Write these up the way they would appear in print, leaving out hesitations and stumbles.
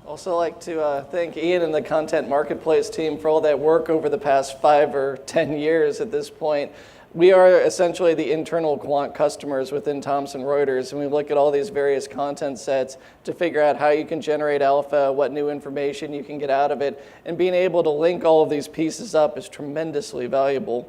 Also like to thank Ian and the Content Marketplace team for all that work over the past 5 or 10 years at this point. We are essentially the internal quant customers within Thomson Reuters, and we look at all these various content sets to figure out how you can generate alpha, what new information you can get out of it, and being able to link all of these pieces up is tremendously valuable.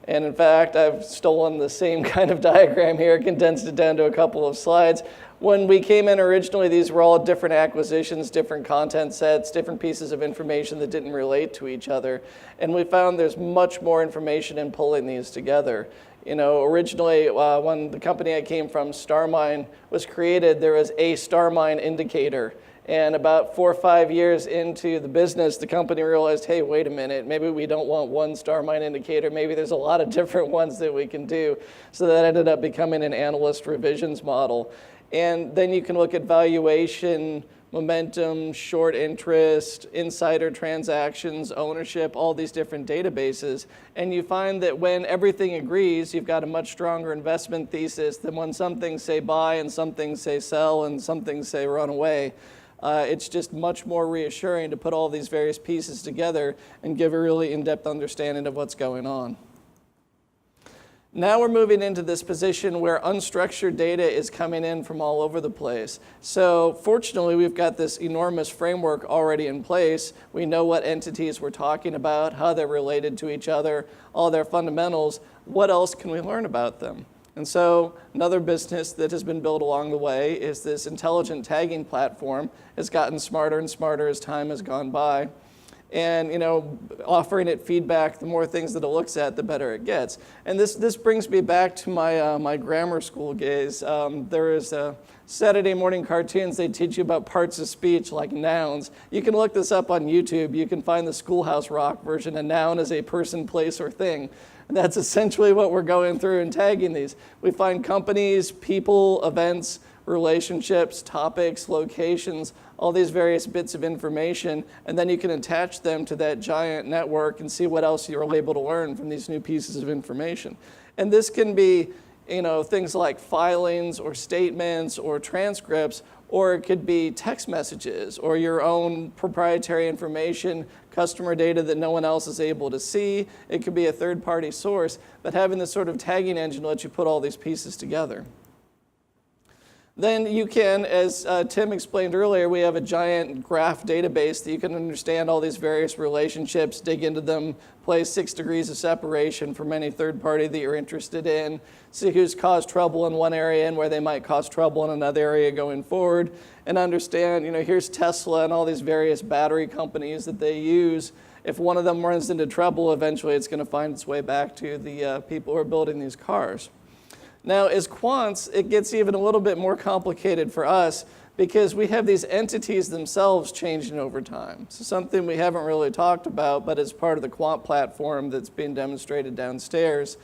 And in fact, I've stolen the same kind of diagram here, condensed it down to a couple of slides. When we came in originally, these were all different acquisitions, different content sets, different pieces of information that didn't relate to each other. And we found there's much more information in pulling these together. You know, originally, when the company I came from, StarMine, was created, there was a StarMine indicator. And about 4 or 5 years into the business, the company realized, hey, wait a minute, maybe we don't want one StarMine indicator. Maybe there's a lot of different ones that we can do. So that ended up becoming an analyst revisions model. And then you can look at valuation, momentum, short interest, insider transactions, ownership, all these different databases. And you find that when everything agrees, you've got a much stronger investment thesis than when some things say buy and some things say sell and some things say run away. It's just much more reassuring to put all these various pieces together and give a really in-depth understanding of what's going on. Now we're moving into this position where unstructured data is coming in from all over the place. So fortunately, we've got this enormous framework already in place. We know what entities we're talking about, how they're related to each other, all their fundamentals. What else can we learn about them? And so another business that has been built along the way is this intelligent tagging platform. It's gotten smarter and smarter as time has gone by. And you know, offering it feedback, the more things that it looks at, the better it gets. And this brings me back to my grammar school days. There is Saturday morning cartoons. They teach you about parts of speech like nouns. You can look this up on YouTube. You can find the Schoolhouse Rock version. A noun is a person, place, or thing. And that's essentially what we're going through and tagging these. We find companies, people, events, relationships, topics, locations, all these various bits of information, and then you can attach them to that giant network and see what else you're able to learn from these new pieces of information. And this can be, you know, things like filings or statements or transcripts, or it could be text messages or your own proprietary information, customer data that no one else is able to see. It could be a third-party source, but having this sort of tagging engine lets you put all these pieces together. Then you can, as Tim explained earlier, we have a giant graph database that you can understand all these various relationships, dig into them, play 6 degrees of separation from any third party that you're interested in, see who's caused trouble in one area and where they might cause trouble in another area going forward, and understand, you know, here's Tesla and all these various battery companies that they use. If one of them runs into trouble, eventually it's going to find its way back to the people who are building these cars. Now, as quants, it gets even a little bit more complicated for us because we have these entities themselves changing over time. So something we haven't really talked about, but as part of the quant platform that's being demonstrated downstairs,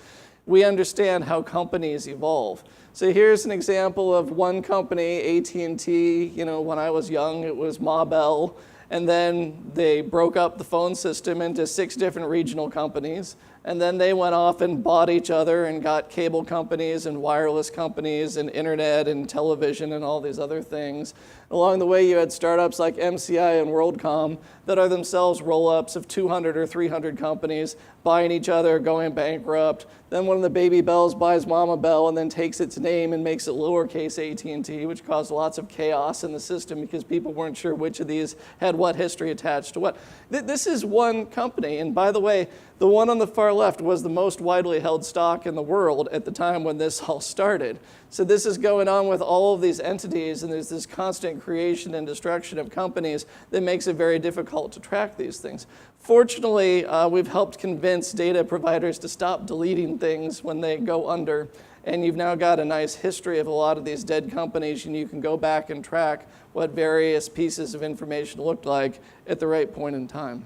we understand how companies evolve. So here's an example of one company, AT&T. You know, when I was young, it was Ma Bell. And then they broke up the phone system into 6 different regional companies. And then they went off and bought each other and got cable companies and wireless companies and internet and television and all these other things. Along the way, you had startups like MCI and WorldCom that are themselves roll-ups of 200 or 300 companies buying each other, going bankrupt. Then one of the baby bells buys Mama Bell and then takes its name and makes it lowercase AT&T, which caused lots of chaos in the system because people weren't sure which of these had what history attached to what. This is one company, and by the way, the one on the far left was the most widely held stock in the world at the time when this all started. So this is going on with all of these entities, and there's this constant creation and destruction of companies that makes it very difficult to track these things. Fortunately, we've helped convince data providers to stop deleting things when they go under, and you've now got a nice history of a lot of these dead companies, and you can go back and track what various pieces of information looked like at the right point in time.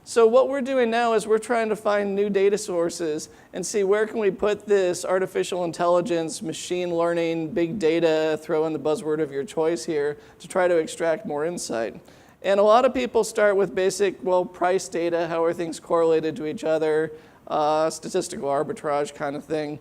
So what we're doing now is we're trying to find new data sources and see where can we put this artificial intelligence, machine learning, big data, throw in the buzzword of your choice here, to try to extract more insight. And a lot of people start with basic, well, price data, how are things correlated to each other, statistical arbitrage kind of thing.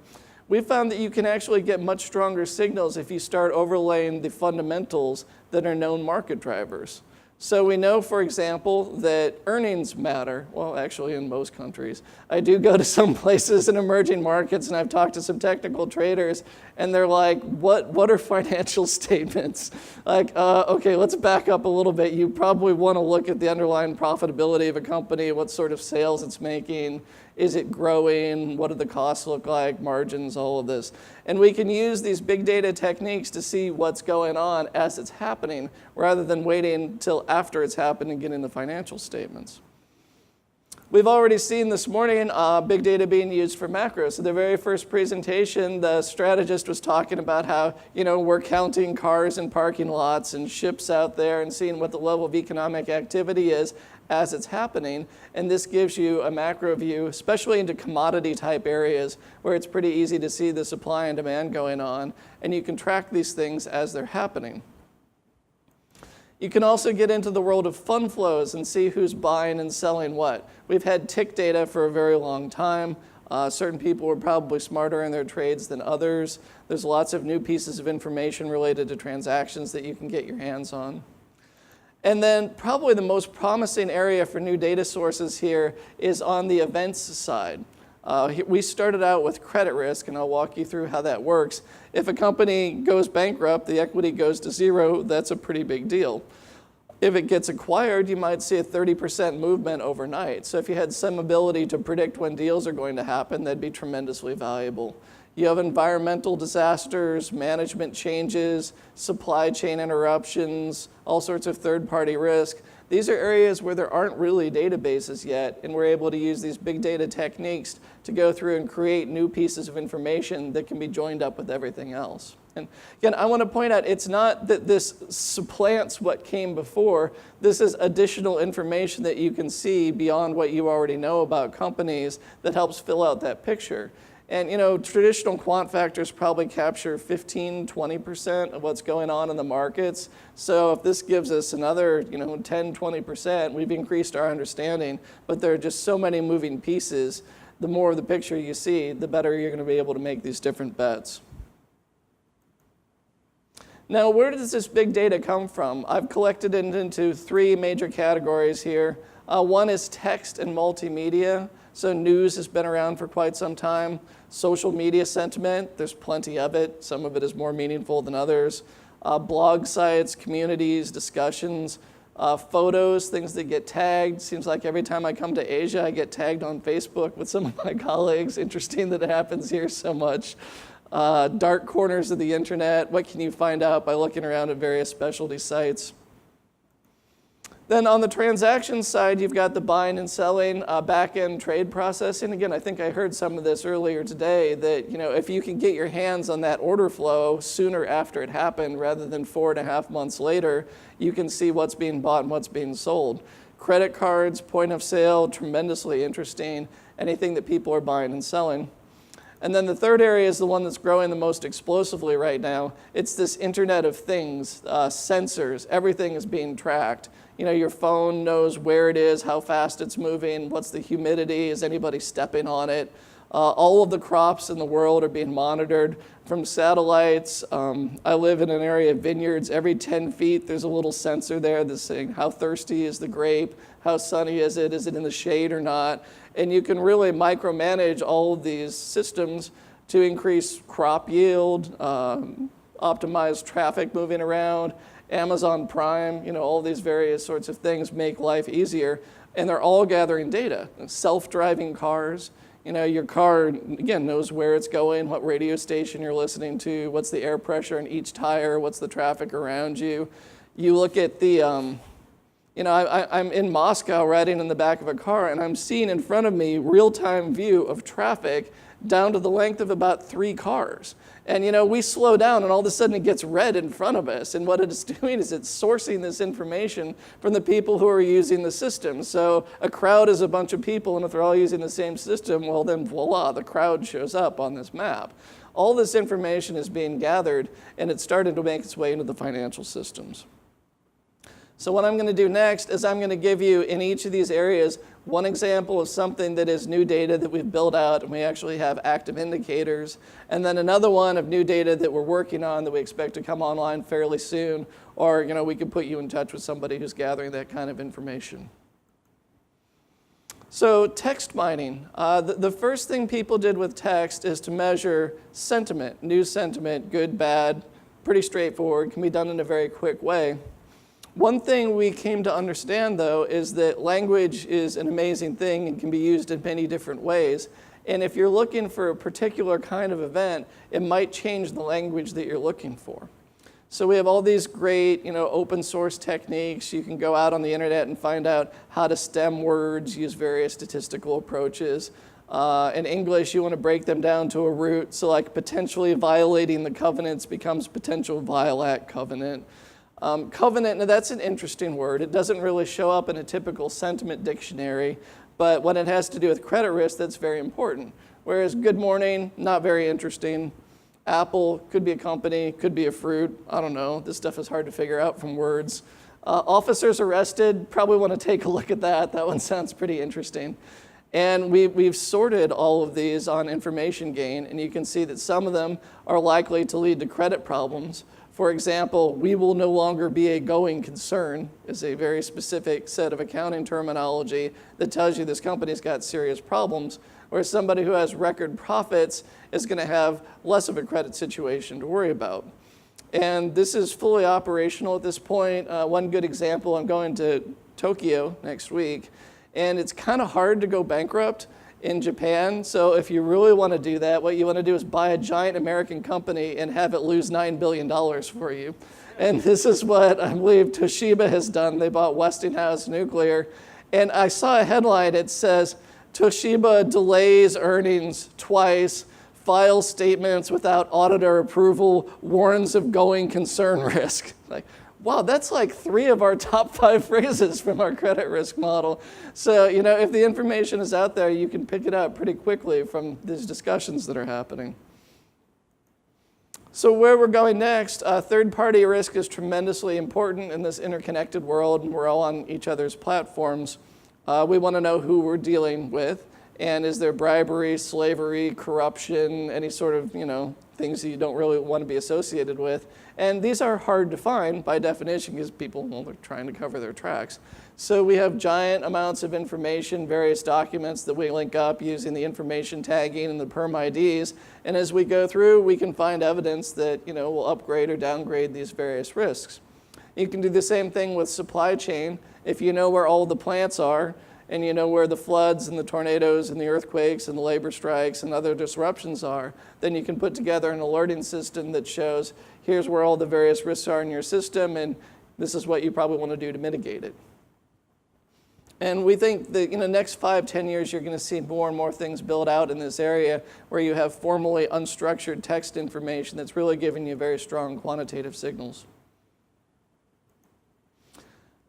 We found that you can actually get much stronger signals if you start overlaying the fundamentals that are known market drivers. So we know, for example, that earnings matter. Well, actually, in most countries. I do go to some places in emerging markets, and I've talked to some technical traders, and they're like, what are financial statements? Like, okay, let's back up a little bit. You probably want to look at the underlying profitability of a company, what sort of sales it's making. Is it growing? What do the costs look like? Margins, all of this. And we can use these big data techniques to see what's going on as it's happening, rather than waiting till after it's happened and getting the financial statements. We've already seen this morning big data being used for macros. So the very first presentation, the strategist was talking about how, we're counting cars in parking lots and ships out there and seeing what the level of economic activity is as it's happening. And this gives you a macro view, especially into commodity type areas where it's pretty easy to see the supply and demand going on. And you can track these things as they're happening. You can also get into the world of fund flows and see who's buying and selling what. We've had tick data for a very long time. Certain people are probably smarter in their trades than others. There's lots of new pieces of information related to transactions that you can get your hands on. And then probably the most promising area for new data sources here is on the events side. We started out with credit risk, and I'll walk you through how that works. If a company goes bankrupt, the equity goes to zero, that's a pretty big deal. If it gets acquired, you might see a 30% movement overnight. So if you had some ability to predict when deals are going to happen, that'd be tremendously valuable. You have environmental disasters, management changes, supply chain interruptions, all sorts of third-party risk. These are areas where there aren't really databases yet, and we're able to use these big data techniques to go through and create new pieces of information that can be joined up with everything else. And again, I want to point out, it's not that this supplants what came before. This is additional information that you can see beyond what you already know about companies that helps fill out that picture. And traditional quant factors probably capture 15, 20% of what's going on in the markets. So if this gives us another 10, 20%, we've increased our understanding. But there are just so many moving pieces. The more of the picture you see, the better you're going to be able to make these different bets. Now, where does this big data come from? I've collected it into three major categories here. One is text and multimedia. So news has been around for quite some time. Social media sentiment, there's plenty of it. Some of it is more meaningful than others. Blog sites, communities, discussions, photos, things that get tagged. Seems like every time I come to Asia, I get tagged on Facebook with some of my colleagues. Interesting that it happens here so much. Dark corners of the internet. What can you find out by looking around at various specialty sites? Then on the transaction side, you've got the buying and selling, back-end trade processing. Again, I think I heard some of this earlier today, that if you can get your hands on that order flow sooner after it happened rather than 4.5 months later, you can see what's being bought and what's being sold. Credit cards, point of sale, tremendously interesting. Anything that people are buying and selling. And then the third area is the one that's growing the most explosively right now. It's this Internet of Things, sensors. Everything is being tracked. Your phone knows where it is, how fast it's moving, what's the humidity, is anybody stepping on it. All of the crops in the world are being monitored from satellites. I live in an area of vineyards. Every 10 feet, there's a little sensor there that's saying how thirsty is the grape, how sunny is it in the shade or not. And you can really micromanage all of these systems to increase crop yield, optimize traffic moving around. Amazon Prime, all these various sorts of things make life easier, and they're all gathering data. Self-driving cars, your car, again, knows where it's going, what radio station you're listening to, what's the air pressure in each tire, what's the traffic around you. You look at the, I'm in Moscow riding in the back of a car, and I'm seeing in front of me real-time view of traffic down to the length of about 3 cars. And we slow down, and all of a sudden it gets red in front of us. And what it's doing is it's sourcing this information from the people who are using the system. So a crowd is a bunch of people, and if they're all using the same system, well then voila, the crowd shows up on this map. All this information is being gathered, and it's starting to make its way into the financial systems. So what I'm going to do next is I'm going to give you, in each of these areas, One example of something that is new data that we've built out and we actually have active indicators. And then another one of new data that we're working on that we expect to come online fairly soon. Or we could put you in touch with somebody who's gathering that kind of information. So text mining. The first thing people did with text is to measure sentiment, news sentiment, good, bad, pretty straightforward, can be done in a very quick way. One thing we came to understand, though, is that language is an amazing thing and can be used in many different ways. And if you're looking for a particular kind of event, it might change the language that you're looking for. So we have all these great, open source techniques. You can go out on the internet and find out how to stem words, use various statistical approaches. In English, you want to break them down to a root. So like potentially violating the covenants becomes potential violate covenant. Covenant, now that's an interesting word. It doesn't really show up in a typical sentiment dictionary, but when it has to do with credit risk, that's very important. Whereas good morning, not very interesting. Apple could be a company, could be a fruit. I don't know. This stuff is hard to figure out from words. Officers arrested, probably want to take a look at that. That one sounds pretty interesting. And we've sorted all of these on information gain, and you can see that some of them are likely to lead to credit problems. For example, we will no longer be a going concern is a very specific set of accounting terminology that tells you this company's got serious problems, whereas somebody who has record profits is going to have less of a credit situation to worry about. And this is fully operational at this point. One good example, I'm going to Tokyo next week, and it's kind of hard to go bankrupt in Japan. So if you really want to do that, what you want to do is buy a giant American company and have it lose $9 billion for you. And this is what I believe Toshiba has done. They bought Westinghouse Nuclear. And I saw a headline, it says, Toshiba delays earnings twice, files statements without auditor approval, warns of going concern risk. Like, wow, that's like 3 of our top 5 phrases from our credit risk model. So, if the information is out there, you can pick it up pretty quickly from these discussions that are happening. So where we're going next, third-party risk is tremendously important in this interconnected world, and we're all on each other's platforms. We want to know who we're dealing with, and is there bribery, slavery, corruption, any sort of, things that you don't really want to be associated with. And these are hard to find by definition because people, are trying to cover their tracks. So we have giant amounts of information, various documents that we link up using the information tagging and the perm IDs. And as we go through, we can find evidence that, will upgrade or downgrade these various risks. You can do the same thing with supply chain. If you know where all the plants are, and you know where the floods and the tornadoes and the earthquakes and the labor strikes and other disruptions are, then you can put together an alerting system that shows here's where all the various risks are in your system, and this is what you probably want to do to mitigate it. And we think that next 5-10 years, you're going to see more and more things build out in this area where you have formally unstructured text information that's really giving you very strong quantitative signals.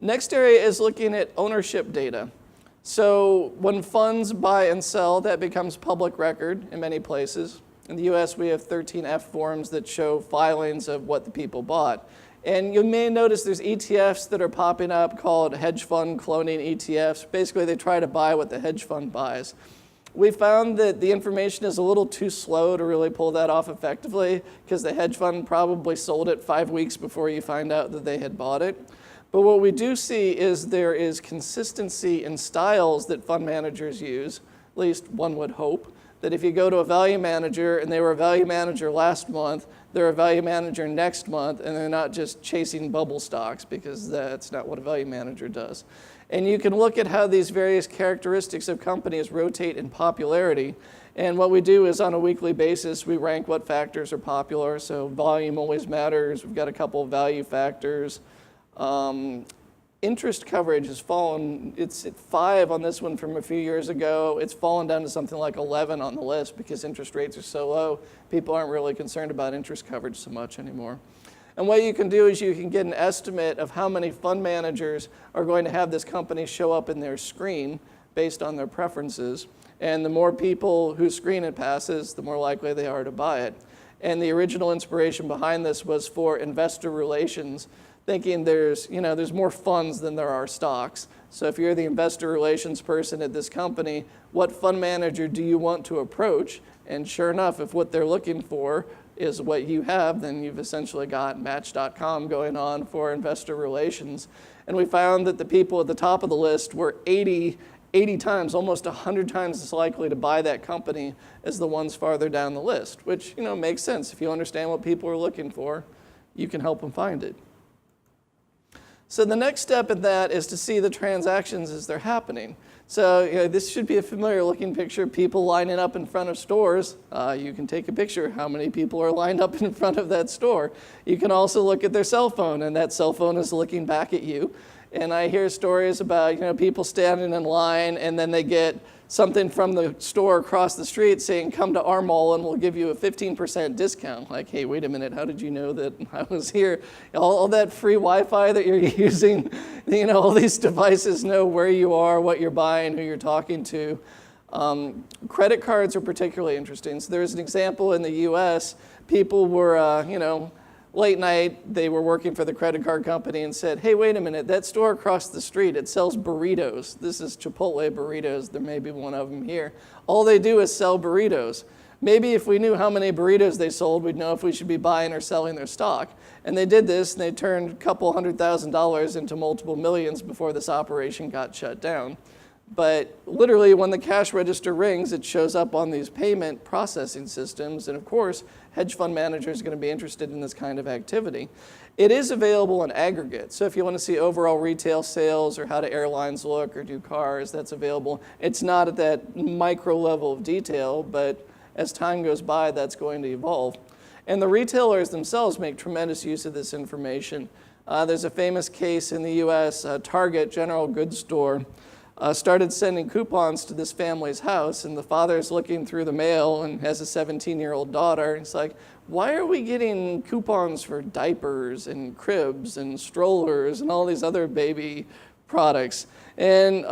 Next area is looking at ownership data. So when funds buy and sell, that becomes public record in many places. In the US, we have 13F forms that show filings of what the people bought. And you may notice there's ETFs that are popping up called hedge fund cloning ETFs. Basically, they try to buy what the hedge fund buys. We found that the information is a little too slow to really pull that off effectively because the hedge fund probably sold it 5 weeks before you find out that they had bought it. But what we do see is there is consistency in styles that fund managers use, at least one would hope, that if you go to a value manager and they were a value manager last month, they're a value manager next month, and they're not just chasing bubble stocks because that's not what a value manager does. And you can look at how these various characteristics of companies rotate in popularity. And what we do is on a weekly basis, we rank what factors are popular. So volume always matters. We've got a couple of value factors. Interest coverage has fallen. It's at 5 on this one from a few years ago. It's fallen down to something like 11 on the list because interest rates are so low. People aren't really concerned about interest coverage so much anymore. And what you can do is you can get an estimate of how many fund managers are going to have this company show up in their screen based on their preferences. And the more people whose screen it passes, the more likely they are to buy it. And the original inspiration behind this was for investor relations, thinking there's more funds than there are stocks. So if you're the investor relations person at this company, what fund manager do you want to approach? And sure enough, if what they're looking for is what you have, then you've essentially got Match.com going on for investor relations. And we found that the people at the top of the list were 80 times, almost 100 times as likely to buy that company as the ones farther down the list, which makes sense. If you understand what people are looking for, you can help them find it. So the next step in that is to see the transactions as they're happening. So this should be a familiar looking picture of people lining up in front of stores. You can take a picture of how many people are lined up in front of that store. You can also look at their cell phone, and that cell phone is looking back at you. And I hear stories about people standing in line, and then they get something from the store across the street saying, come to our mall and we'll give you a 15% discount. Like, hey, wait a minute, how did you know that I was here? All that free Wi-Fi that you're using, all these devices know where you are, what you're buying, who you're talking to. Credit cards are particularly interesting. So there's an example in the US, people were, late night, they were working for the credit card company and said, hey, wait a minute, that store across the street, it sells burritos. This is Chipotle burritos. There may be one of them here. All they do is sell burritos. Maybe if we knew how many burritos they sold, we'd know if we should be buying or selling their stock. And they did this, and they turned a couple $100,000 into multiple millions before this operation got shut down. But literally, when the cash register rings, it shows up on these payment processing systems. And of course, hedge fund managers are going to be interested in this kind of activity. It is available in aggregate. So if you want to see overall retail sales or how do airlines look or do cars, that's available. It's not at that micro level of detail, but as time goes by, that's going to evolve. And the retailers themselves make tremendous use of this information. There's a famous case in the US, Target General Goods Store, started sending coupons to this family's house, and the father's looking through the mail and has a 17-year-old daughter. He's like, why are we getting coupons for diapers and cribs and strollers and all these other baby products? And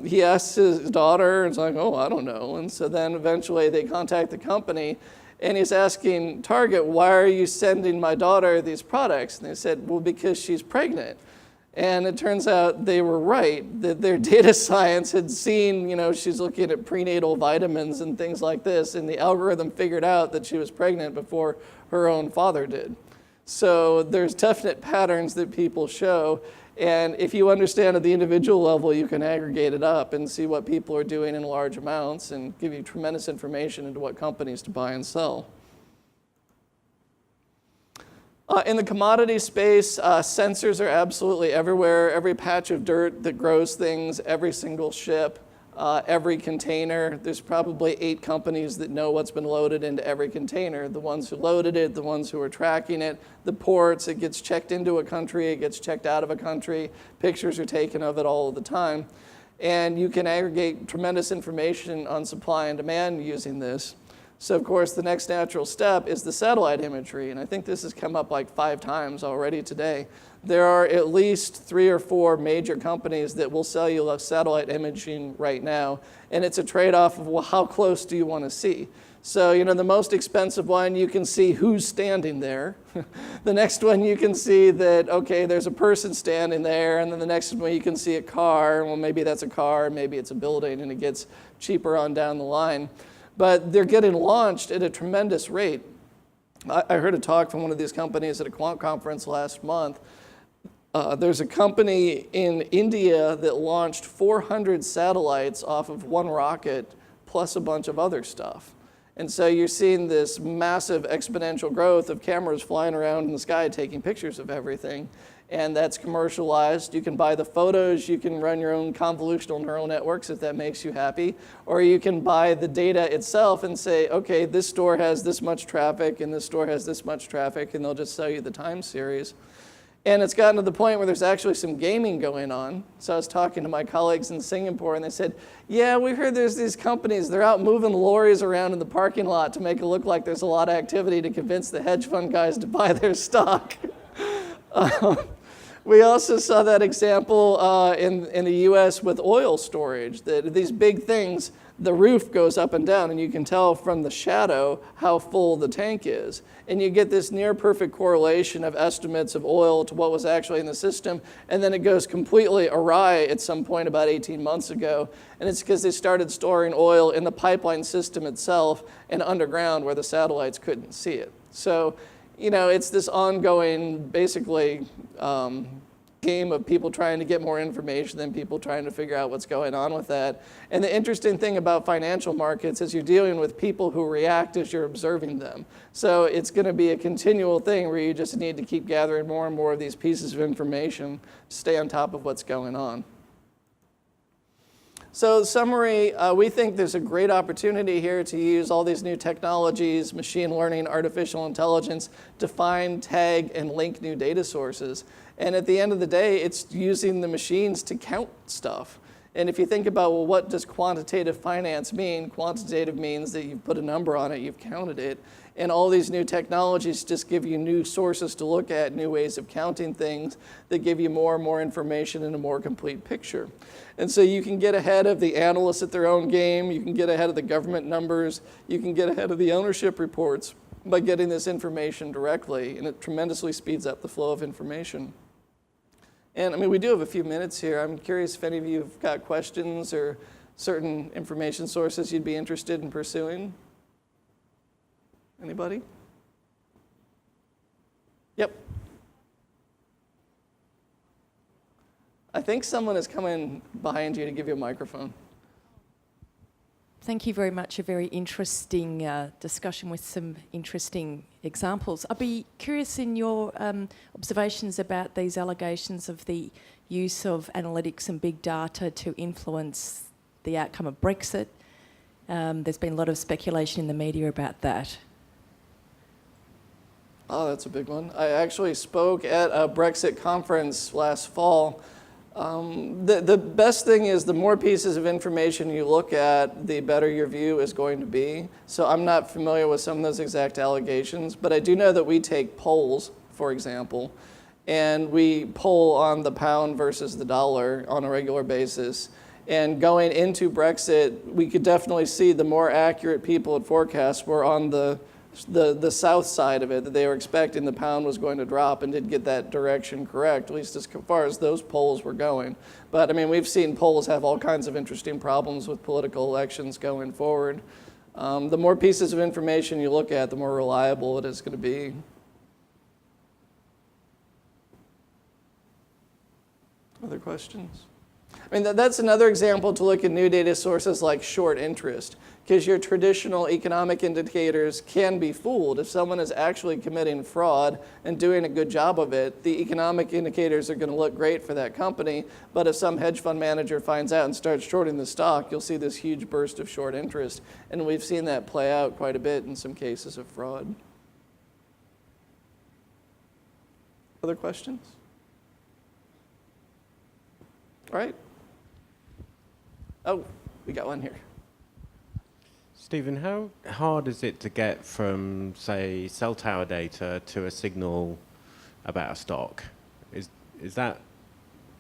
he asks his daughter, and it's like, oh, I don't know. And so then eventually they contact the company, and he's asking Target, why are you sending my daughter these products? And they said, well, because she's pregnant. And it turns out they were right, that their data science had seen, she's looking at prenatal vitamins and things like this, and the algorithm figured out that she was pregnant before her own father did. So there's definite patterns that people show, and if you understand at the individual level, you can aggregate it up and see what people are doing in large amounts and give you tremendous information into what companies to buy and sell. In the commodity space, sensors are absolutely everywhere. Every patch of dirt that grows things, every single ship, every container. There's probably 8 companies that know what's been loaded into every container. The ones who loaded it, the ones who are tracking it, the ports, it gets checked into a country, it gets checked out of a country. Pictures are taken of it all the time. And you can aggregate tremendous information on supply and demand using this. So of course, the next natural step is the satellite imagery, and I think this has come up like 5 times already today. There are at least 3 or 4 major companies that will sell you satellite imaging right now, and it's a trade-off of, well, how close do you want to see? So, the most expensive one, you can see who's standing there. The next one, you can see that, okay, there's a person standing there, and then the next one, you can see a car. Well, maybe that's a car, maybe it's a building, and it gets cheaper on down the line. But they're getting launched at a tremendous rate. I heard a talk from one of these companies at a quant conference last month. There's a company in India that launched 400 satellites off of one rocket, plus a bunch of other stuff. And so you're seeing this massive exponential growth of cameras flying around in the sky taking pictures of everything. And that's commercialized. You can buy the photos, you can run your own convolutional neural networks if that makes you happy, or you can buy the data itself and say, okay, this store has this much traffic and this store has this much traffic, and they'll just sell you the time series. And it's gotten to the point where there's actually some gaming going on. So I was talking to my colleagues in Singapore, and they said, yeah, we heard there's these companies, they're out moving lorries around in the parking lot to make it look like there's a lot of activity to convince the hedge fund guys to buy their stock. We also saw that example in the US with oil storage, that these big things, the roof goes up and down, and you can tell from the shadow how full the tank is. And you get this near perfect correlation of estimates of oil to what was actually in the system, and then it goes completely awry at some point about 18 months ago. And it's because they started storing oil in the pipeline system itself and underground where the satellites couldn't see it. So, it's this ongoing, basically, game of people trying to get more information than people trying to figure out what's going on with that. And the interesting thing about financial markets is you're dealing with people who react as you're observing them. So it's going to be a continual thing where you just need to keep gathering more and more of these pieces of information to stay on top of what's going on. So summary, we think there's a great opportunity here to use all these new technologies, machine learning, artificial intelligence, to find, tag, and link new data sources. And at the end of the day, it's using the machines to count stuff. And if you think about, well, what does quantitative finance mean? Quantitative means that you've put a number on it, you've counted it. And all these new technologies just give you new sources to look at, new ways of counting things that give you more and more information and a more complete picture. And so you can get ahead of the analysts at their own game, you can get ahead of the government numbers, you can get ahead of the ownership reports by getting this information directly, and it tremendously speeds up the flow of information. And we do have a few minutes here. I'm curious if any of you have got questions or certain information sources you'd be interested in pursuing. Anybody? Yep. I think someone is coming behind you to give you a microphone. Thank you very much. A very interesting discussion with some interesting examples. I'd be curious in your observations about these allegations of the use of analytics and big data to influence the outcome of Brexit. There's been a lot of speculation in the media about that. Oh, that's a big one. I actually spoke at a Brexit conference last fall. The best thing is the more pieces of information you look at, the better your view is going to be. So I'm not familiar with some of those exact allegations, but I do know that we take polls, for example, and we poll on the pound versus the dollar on a regular basis. And going into Brexit, we could definitely see the more accurate people at forecasts were on the south side of it, that they were expecting the pound was going to drop, and did get that direction correct, at least as far as those polls were going. But we've seen polls have all kinds of interesting problems with political elections going forward. The more pieces of information you look at, the more reliable it is going to be. Other questions? That's another example to look at new data sources like short interest, because your traditional economic indicators can be fooled. If someone is actually committing fraud and doing a good job of it, the economic indicators are going to look great for that company, but if some hedge fund manager finds out and starts shorting the stock, you'll see this huge burst of short interest, and we've seen that play out quite a bit in some cases of fraud. Other questions? All right. Oh, we got one here. Stephen, how hard is it to get from, say, cell tower data to a signal about a stock? Is that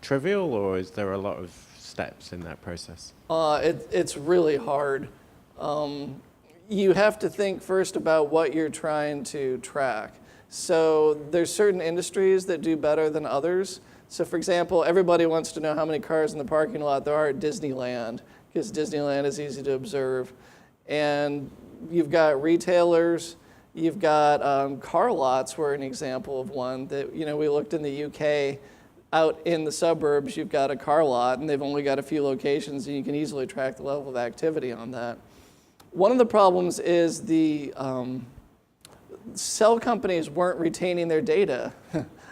trivial, or is there a lot of steps in that process? It's really hard. You have to think first about what you're trying to track. So there's certain industries that do better than others. So for example, everybody wants to know how many cars in the parking lot there are at Disneyland, because Disneyland is easy to observe. And you've got retailers, you've got car lots were an example of one that, we looked in the UK, out in the suburbs, you've got a car lot and they've only got a few locations, and you can easily track the level of activity on that. One of the problems is the cell companies weren't retaining their data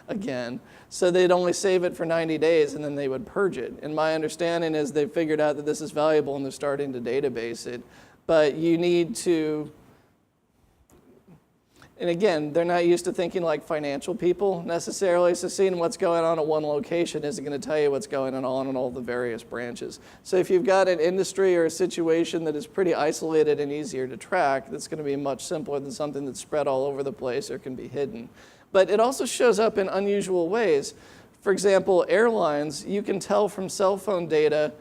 again. So they'd only save it for 90 days and then they would purge it. And my understanding is they've figured out that this is valuable and they're starting to database it. But you need to, and again, they're not used to thinking like financial people necessarily, so seeing what's going on at one location isn't going to tell you what's going on in all the various branches. So if you've got an industry or a situation that is pretty isolated and easier to track, that's going to be much simpler than something that's spread all over the place or can be hidden. But it also shows up in unusual ways. For example, airlines, you can tell from cell phone data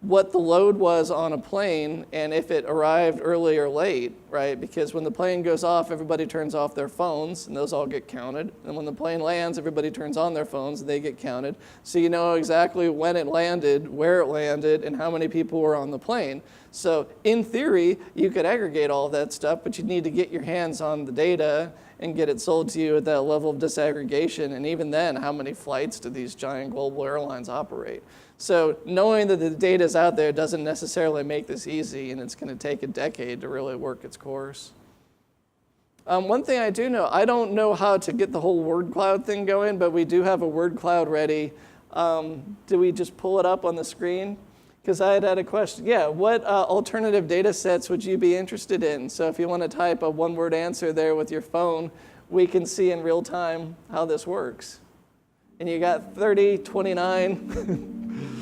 what the load was on a plane and if it arrived early or late, right? Because when the plane goes off, everybody turns off their phones and those all get counted. And when the plane lands, everybody turns on their phones and they get counted. So you know exactly when it landed, where it landed, and how many people were on the plane. So in theory, you could aggregate all of that stuff, but you need to get your hands on the data and get it sold to you at that level of disaggregation. And even then, how many flights do these giant global airlines operate? So knowing that the data is out there doesn't necessarily make this easy, and it's going to take a decade to really work its course. One thing I do know, I don't know how to get the whole word cloud thing going, but we do have a word cloud ready. Do we just pull it up on the screen? Because I had a question. Yeah, what alternative data sets would you be interested in? So if you want to type a one-word answer there with your phone, we can see in real time how this works. And you got 30, 29.